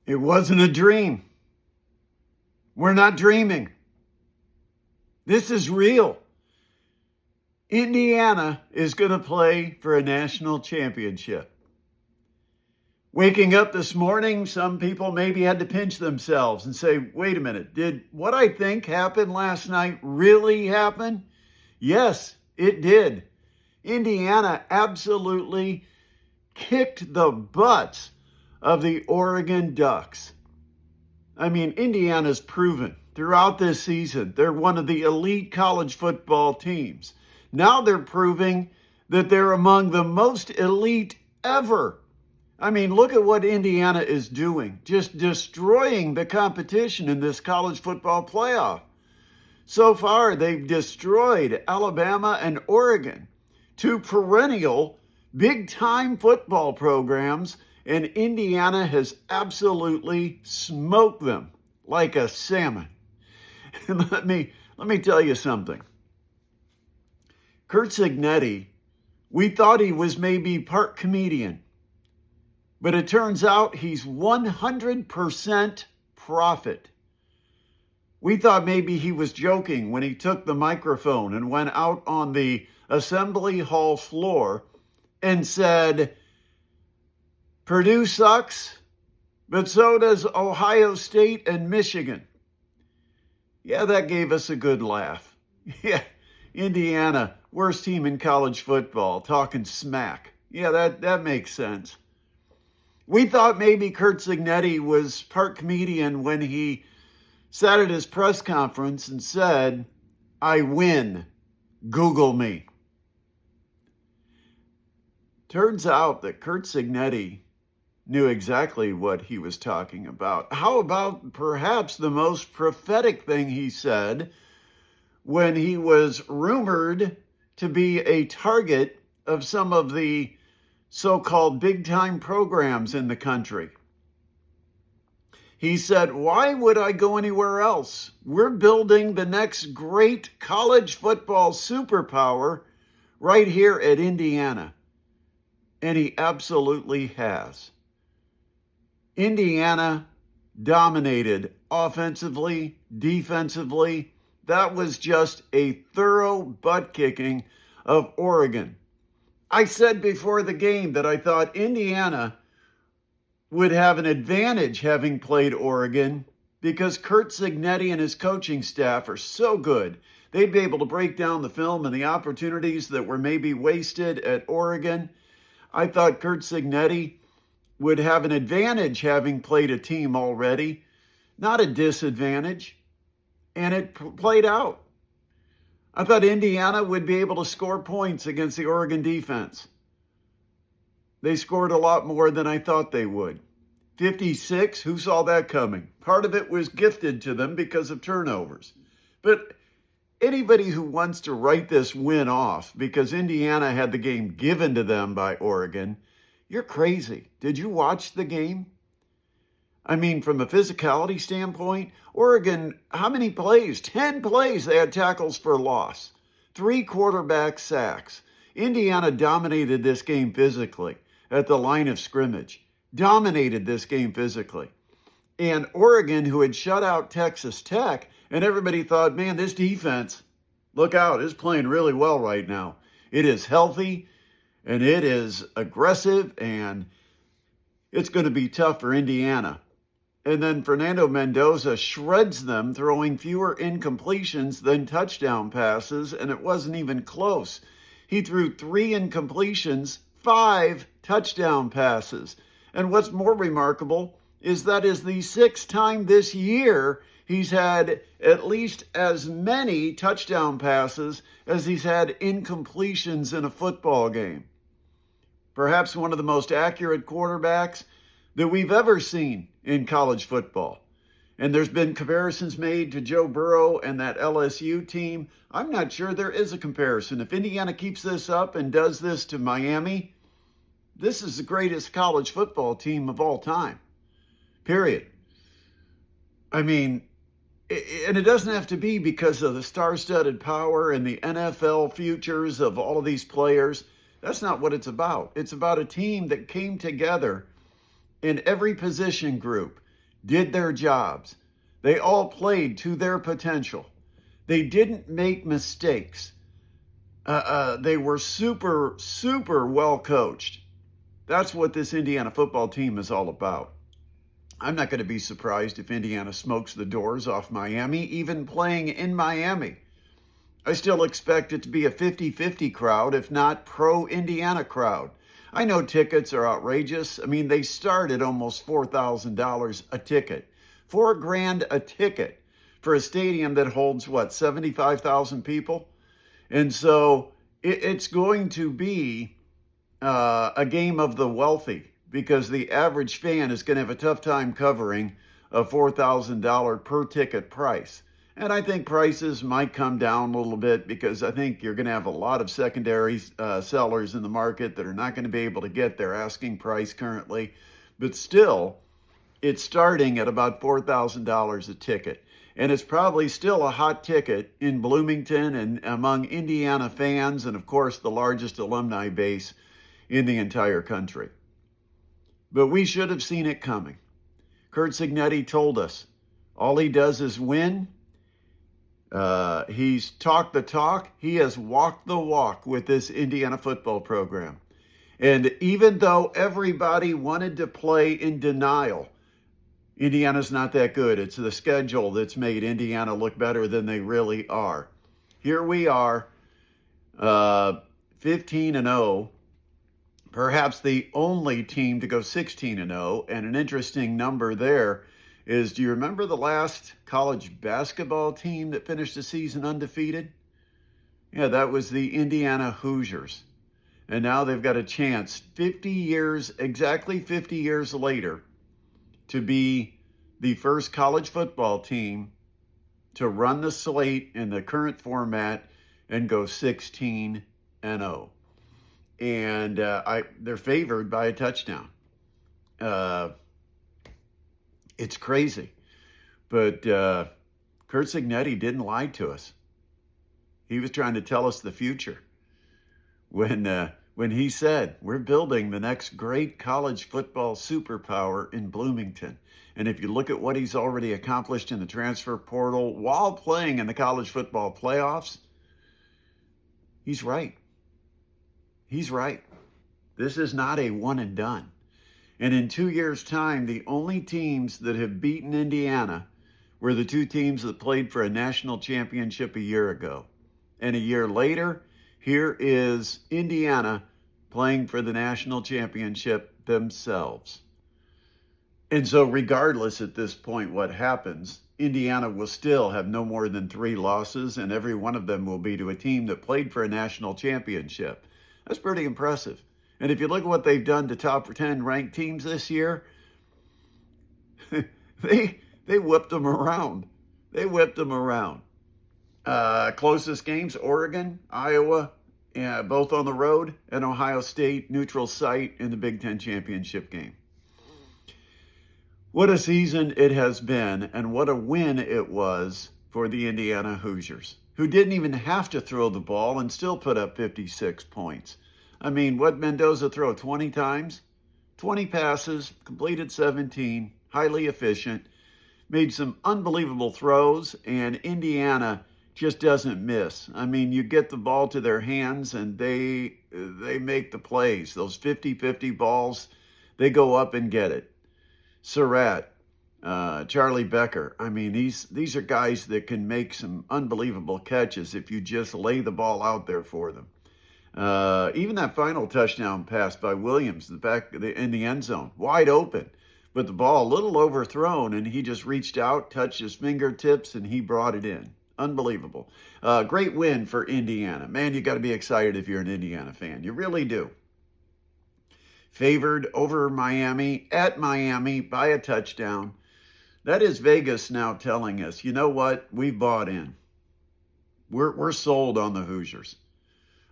It wasn't a dream. We're not dreaming. This is real. Indiana is going to play for a national championship. Waking up this morning, some people maybe had to pinch themselves and say, wait a minute, did what I think happened last night really happen? Yes, it did. Indiana absolutely kicked the butts of the Oregon Ducks. I mean, Indiana's proven throughout this season they're one of the elite college football teams. Now they're proving that they're among the most elite ever. I mean, look at what Indiana is doing, just destroying the competition in this college football playoff. So far, they've destroyed Alabama and Oregon, two perennial big-time football programs, and Indiana has absolutely smoked them like a salmon. And let me tell you something. Curt Cignetti, we thought he was maybe part comedian, but it turns out he's 100% prophet. We thought maybe he was joking when he took the microphone and went out on the assembly hall floor and said, Purdue sucks, but so does Ohio State and Michigan. Yeah, that gave us a good laugh. Yeah, Indiana, worst team in college football, talking smack. Yeah, that makes sense. We thought maybe Curt Cignetti was part comedian when he sat at his press conference and said, I win, Google me. Turns out that Curt Cignetti knew exactly what he was talking about. How about perhaps the most prophetic thing he said when he was rumored to be a target of some of the so-called big-time programs in the country? He said, why would I go anywhere else? We're building the next great college football superpower right here at Indiana. And he absolutely has. Indiana dominated offensively, defensively. That was just a thorough butt-kicking of Oregon. I said before the game that I thought Indiana would have an advantage having played Oregon because Curt Cignetti and his coaching staff are so good. They'd be able to break down the film and the opportunities that were maybe wasted at Oregon. I thought Curt Cignetti would have an advantage having played a team already, not a disadvantage, and it played out. I thought Indiana would be able to score points against the Oregon defense. They scored a lot more than I thought they would. 56, who saw that coming? Part of it was gifted to them because of turnovers. But anybody who wants to write this win off because Indiana had the game given to them by Oregon, you're crazy. Did you watch the game? I mean, from a physicality standpoint, Oregon, how many plays? 10 plays they had tackles for loss. 3 quarterback sacks. Indiana dominated this game physically at the line of scrimmage. Dominated this game physically. And Oregon, who had shut out Texas Tech, and everybody thought, man, this defense, look out, is playing really well right now. It is healthy, and it is aggressive, and it's going to be tough for Indiana. And then Fernando Mendoza shreds them, throwing fewer incompletions than touchdown passes, and it wasn't even close. He threw 3 incompletions, 5 touchdown passes. And what's more remarkable is that is the 6th time this year he's had at least as many touchdown passes as he's had incompletions in a football game. Perhaps one of the most accurate quarterbacks that we've ever seen in college football. And there's been comparisons made to Joe Burrow and that LSU team. I'm not sure there is a comparison. If Indiana keeps this up and does this to Miami, this is the greatest college football team of all time. Period. I mean, and it doesn't have to be because of the star-studded power and the NFL futures of all of these players. That's not what it's about. It's about a team that came together in every position group did their jobs. They all played to their potential. They didn't make mistakes. They were super, super well coached. That's what this Indiana football team is all about. I'm not going to be surprised if Indiana smokes the doors off Miami, even playing in Miami. I still expect it to be a 50-50 crowd, if not pro-Indiana crowd. I know tickets are outrageous. I mean, they start at almost $4,000 a ticket. $4,000 a ticket for a stadium that holds, 75,000 people? And so it's going to be a game of the wealthy, because the average fan is going to have a tough time covering a $4,000 per ticket price. And I think prices might come down a little bit, because I think you're going to have a lot of secondary sellers in the market that are not going to be able to get their asking price currently. But still, it's starting at about $4,000 a ticket. And it's probably still a hot ticket in Bloomington and among Indiana fans, and of course the largest alumni base in the entire country. But we should have seen it coming. Curt Cignetti told us all he does is win. He's talked the talk. He has walked the walk with this Indiana football program. And even though everybody wanted to play in denial, Indiana's not that good. It's the schedule that's made Indiana look better than they really are. Here we are, 15-0, perhaps the only team to go 16-0. And an interesting number there is, do you remember the last college basketball team that finished the season undefeated? Yeah, that was the Indiana Hoosiers. And now they've got a chance, exactly 50 years later, to be the first college football team to run the slate in the current format and go 16-0. And they're favored by a touchdown. It's crazy. But Curt Cignetti didn't lie to us. He was trying to tell us the future when he said, we're building the next great college football superpower in Bloomington. And if you look at what he's already accomplished in the transfer portal while playing in the college football playoffs, he's right. He's right. This is not a one and done. And in 2 years' time, the only teams that have beaten Indiana were the two teams that played for a national championship a year ago. And a year later, here is Indiana playing for the national championship themselves. And so regardless at this point what happens, Indiana will still have no more than 3 losses, and every one of them will be to a team that played for a national championship. That's pretty impressive. And if you look at what they've done to top 10 ranked teams this year, they whipped them around. They whipped them around. Closest games, Oregon, Iowa, both on the road, and Ohio State, neutral site in the Big Ten championship game. What a season it has been, and what a win it was for the Indiana Hoosiers, who didn't even have to throw the ball and still put up 56 points. I mean, what Mendoza throw 20 times? 20 passes, completed 17, highly efficient, made some unbelievable throws, and Indiana just doesn't miss. I mean, you get the ball to their hands and they make the plays. Those 50-50 balls, they go up and get it. Surratt, Charlie Becker. I mean, these are guys that can make some unbelievable catches if you just lay the ball out there for them. Even that final touchdown pass by Williams, in the end zone, wide open, but the ball a little overthrown, and he just reached out, touched his fingertips, and he brought it in. Unbelievable. Great win for Indiana. Man, you got to be excited if you're an Indiana fan. You really do. Favored over Miami, at Miami, by a touchdown. That is Vegas now telling us, you know what? We've bought in. We're sold on the Hoosiers.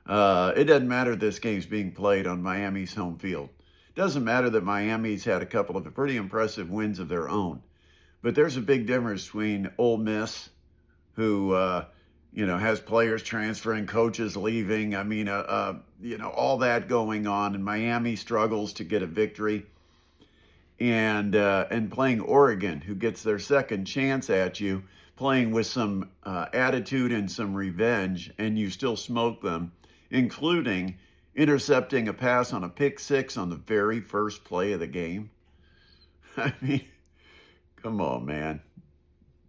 It doesn't matter this game's being played on Miami's home field. It doesn't matter that Miami's had a couple of pretty impressive wins of their own. But there's a big difference between Ole Miss, who has players transferring, coaches leaving. I mean, all that going on, and Miami struggles to get a victory. and playing Oregon, who gets their second chance at you, playing with some attitude and some revenge, and you still smoke them, including intercepting a pass on a pick six on the very first play of the game. I mean, come on, man.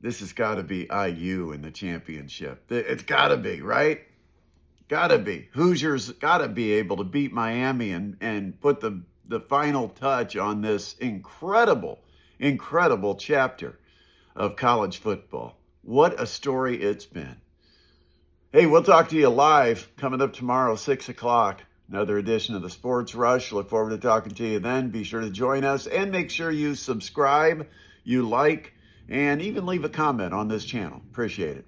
This has got to be IU in the championship. It's got to be, right? Got to be. Hoosiers got to be able to beat Miami and put the final touch on this incredible, incredible chapter of college football. What a story it's been. Hey, we'll talk to you live coming up tomorrow, 6 o'clock. Another edition of the Sports Rush. Look forward to talking to you then. Be sure to join us and make sure you subscribe, you like, and even leave a comment on this channel. Appreciate it.